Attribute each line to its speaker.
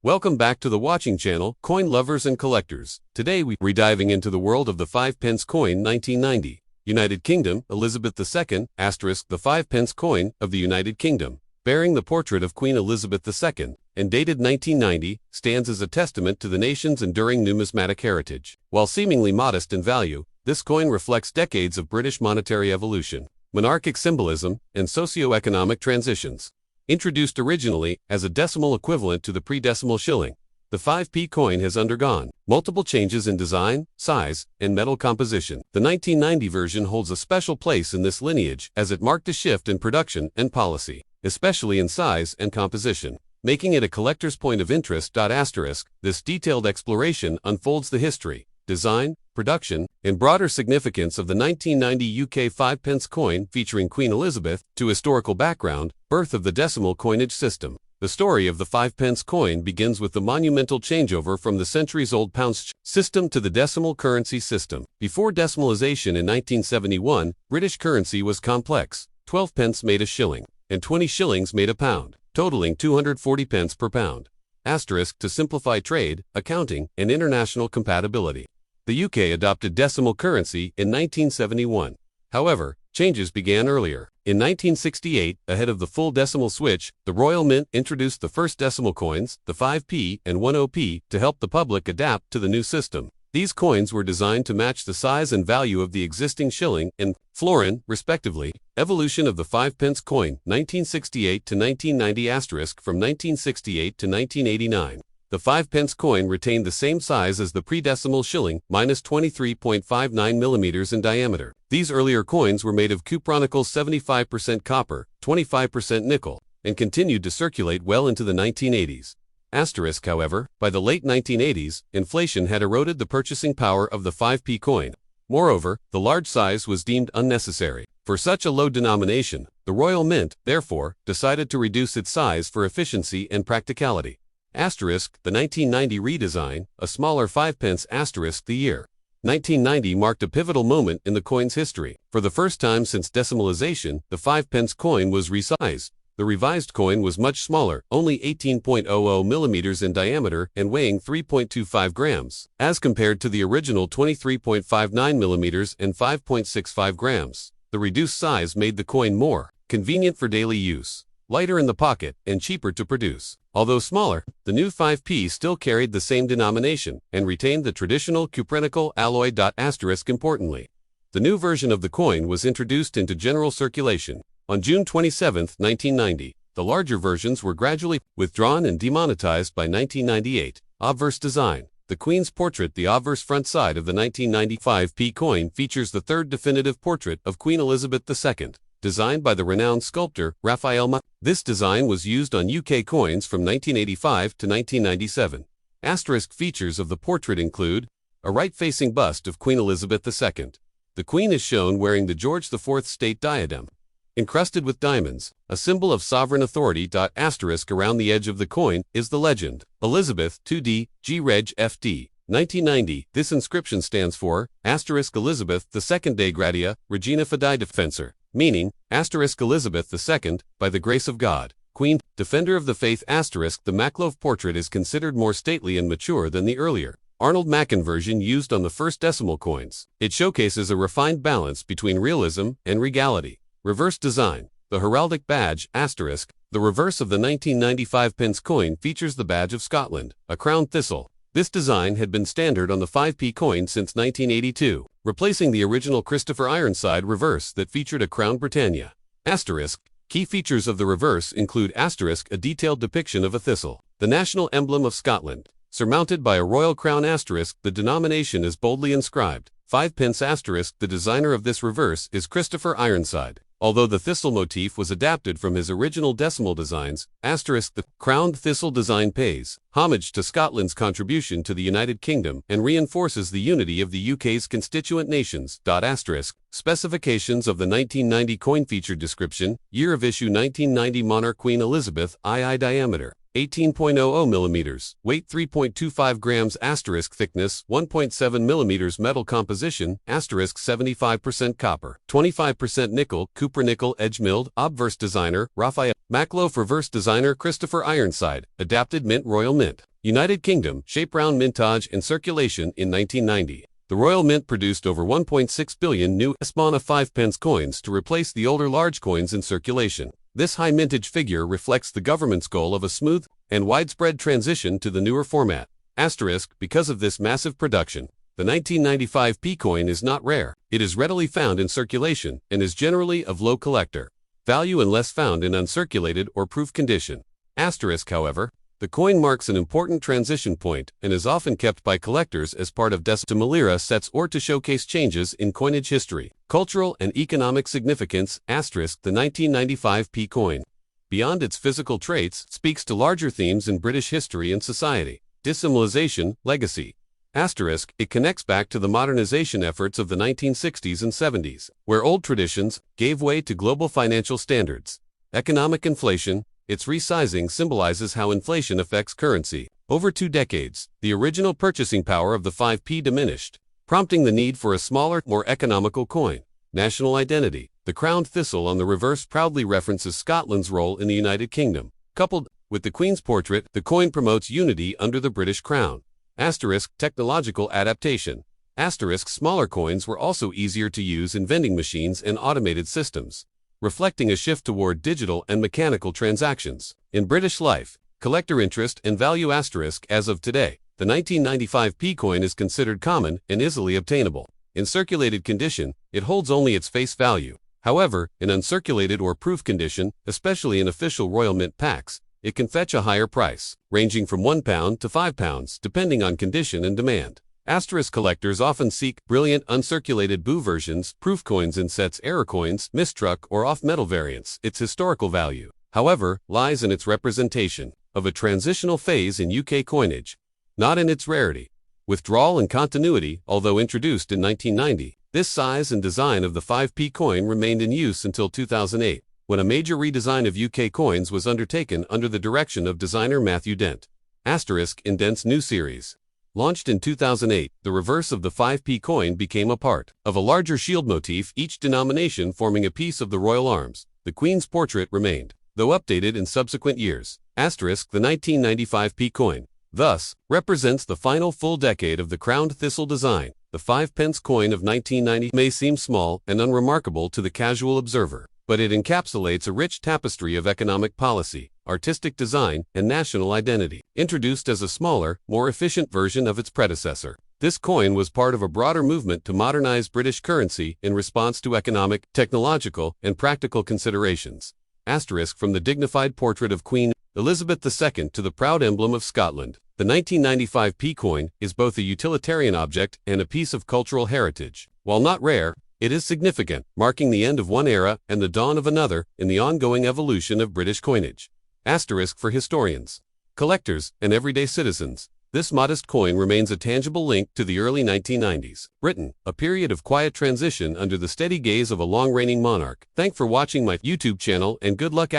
Speaker 1: Welcome back to the watching channel, coin lovers and collectors. Today we're diving into the world of the 5 pence coin 1990. United Kingdom, Elizabeth II, *, the 5 pence coin of the United Kingdom, bearing the portrait of Queen Elizabeth II, and dated 1990, stands as a testament to the nation's enduring numismatic heritage. While seemingly modest in value, this coin reflects decades of British monetary evolution, monarchic symbolism, and socio-economic transitions. Introduced originally as a decimal equivalent to the pre-decimal shilling, the 5p coin has undergone multiple changes in design, size, and metal composition. The 1990 version holds a special place in this lineage as it marked a shift in production and policy, especially in size and composition, making it a collector's point of interest. This detailed exploration unfolds the history, design, production, and broader significance of the 1990 UK 5 pence coin featuring Queen Elizabeth, to historical background, birth of the decimal coinage system. The story of the 5 pence coin begins with the monumental changeover from the centuries-old pounds system to the decimal currency system. Before decimalization in 1971, British currency was complex. 12 pence made a shilling, and 20 shillings made a pound, totaling 240 pence per pound. To simplify trade, accounting, and international compatibility. The UK adopted decimal currency in 1971. However, changes began earlier. In 1968, ahead of the full decimal switch, the Royal Mint introduced the first decimal coins, the 5p and 10p, to help the public adapt to the new system. These coins were designed to match the size and value of the existing shilling and florin, respectively. Evolution of the 5 pence coin, 1968 to 1990 *, from 1968 to 1989. The 5 pence coin retained the same size as the pre-decimal shilling, minus 23.59 millimeters in diameter. These earlier coins were made of cupronickel 75% copper, 25% nickel, and continued to circulate well into the 1980s. However, by the late 1980s, inflation had eroded the purchasing power of the 5p coin. Moreover, the large size was deemed unnecessary for such a low denomination. The Royal Mint, therefore, decided to reduce its size for efficiency and practicality. The 1990 redesign, a smaller 5 pence *. The year 1990 marked a pivotal moment in the coin's history. For the first time since decimalization, the 5 pence coin was resized. The revised coin was much smaller, only 18.00 millimeters in diameter and weighing 3.25 grams, as compared to the original 23.59 millimeters and 5.65 grams. The reduced size made the coin more convenient for daily use, lighter in the pocket, and cheaper to produce. Although smaller, the new 5p still carried the same denomination and retained the traditional cupronickel alloy. Importantly, the new version of the coin was introduced into general circulation on June 27, 1990. The larger versions were gradually withdrawn and demonetized by 1998. Obverse design. The Queen's portrait. The obverse front side of the 1995 5p coin features the third definitive portrait of Queen Elizabeth II, designed by the renowned sculptor Raphael. This design was used on UK coins from 1985 to 1997. Features of the portrait include a right-facing bust of Queen Elizabeth II. The Queen is shown wearing the George IV state diadem, encrusted with diamonds, a symbol of sovereign authority. Around the edge of the coin is the legend, Elizabeth 2D, G Reg FD. 1990. This inscription stands for Elizabeth II de Gratia, Regina Fidei Defensor, meaning Elizabeth II, by the grace of God, Queen, Defender of the Faith. The Maclove portrait is considered more stately and mature than the earlier Arnold Mackin version used on the first decimal coins. It showcases a refined balance between realism and regality. Reverse design. The heraldic badge, *. The reverse of the 1995 pence coin features the badge of Scotland, a crowned thistle. This design had been standard on the 5p coin since 1982, replacing the original Christopher Ironside reverse that featured a Crown Britannia. Key features of the reverse include a detailed depiction of a thistle, the national emblem of Scotland, surmounted by a royal crown. The denomination is boldly inscribed, 5 pence. The designer of this reverse is Christopher Ironside. Although the thistle motif was adapted from his original decimal designs, the crowned thistle design pays homage to Scotland's contribution to the United Kingdom and reinforces the unity of the UK's constituent nations. Specifications of the 1990 coin feature description, year of issue 1990 Monarch Queen Elizabeth II diameter, 18.00 millimeters, weight 3.25 grams thickness 1.7 millimeters metal composition 75% copper, 25% nickel, cupronickel edge milled, obverse designer, Raphael, Maclove reverse designer Christopher Ironside, adapted mint Royal Mint. United Kingdom, shape round mintage in circulation in 1990. The Royal Mint produced over 1.6 billion new numismatic 5-pence coins to replace the older large coins in circulation. This high mintage figure reflects the government's goal of a smooth and widespread transition to the newer format. Because of this massive production, the 1995 p coin is not rare. It is readily found in circulation and is generally of low collector value unless found in uncirculated or proof condition. However, the coin marks an important transition point and is often kept by collectors as part of decimal sets or to showcase changes in coinage history, cultural and economic significance. The 1995 p coin, beyond its physical traits, speaks to larger themes in British history and society. Decimalization, legacy. It connects back to the modernization efforts of the 1960s and 70s, where old traditions gave way to global financial standards. Economic inflation. Its resizing symbolizes how inflation affects currency. Over 2 decades, the original purchasing power of the 5p diminished, prompting the need for a smaller, more economical coin. National identity. The crowned thistle on the reverse proudly references Scotland's role in the United Kingdom. Coupled with the Queen's portrait, the coin promotes unity under the British crown. Technological adaptation. Smaller coins were also easier to use in vending machines and automated systems, reflecting a shift toward digital and mechanical transactions. In British life, collector interest and value. As of today, the 1995 p coin is considered common and easily obtainable. In circulated condition, it holds only its face value. However, in uncirculated or proof condition, especially in official Royal Mint packs, it can fetch a higher price, ranging from £1 to £5 depending on condition and demand. Collectors often seek brilliant uncirculated BOO versions, proof coins in sets, error coins, mistruck or off-metal variants. Its historical value, however, lies in its representation of a transitional phase in UK coinage, not in its rarity, withdrawal and continuity. Although introduced in 1990, this size and design of the 5p coin remained in use until 2008, when a major redesign of UK coins was undertaken under the direction of designer Matthew Dent. In Dent's new series, launched in 2008, the reverse of the 5p coin became a part of a larger shield motif, each denomination forming a piece of the royal arms. The Queen's portrait remained, though updated in subsequent years. The 1995 p coin, thus, represents the final full decade of the crowned thistle design. The 5-pence coin of 1990 may seem small and unremarkable to the casual observer, but it encapsulates a rich tapestry of economic policy, artistic design, and national identity. Introduced as a smaller, more efficient version of its predecessor, this coin was part of a broader movement to modernize British currency in response to economic, technological, and practical considerations. From the dignified portrait of Queen Elizabeth II to the proud emblem of Scotland, the 1995 p coin is both a utilitarian object and a piece of cultural heritage. While not rare, it is significant, marking the end of one era and the dawn of another in the ongoing evolution of British coinage. For historians, collectors, and everyday citizens, this modest coin remains a tangible link to the early 1990s. Britain, a period of quiet transition under the steady gaze of a long-reigning monarch. Thanks for watching my YouTube channel and good luck.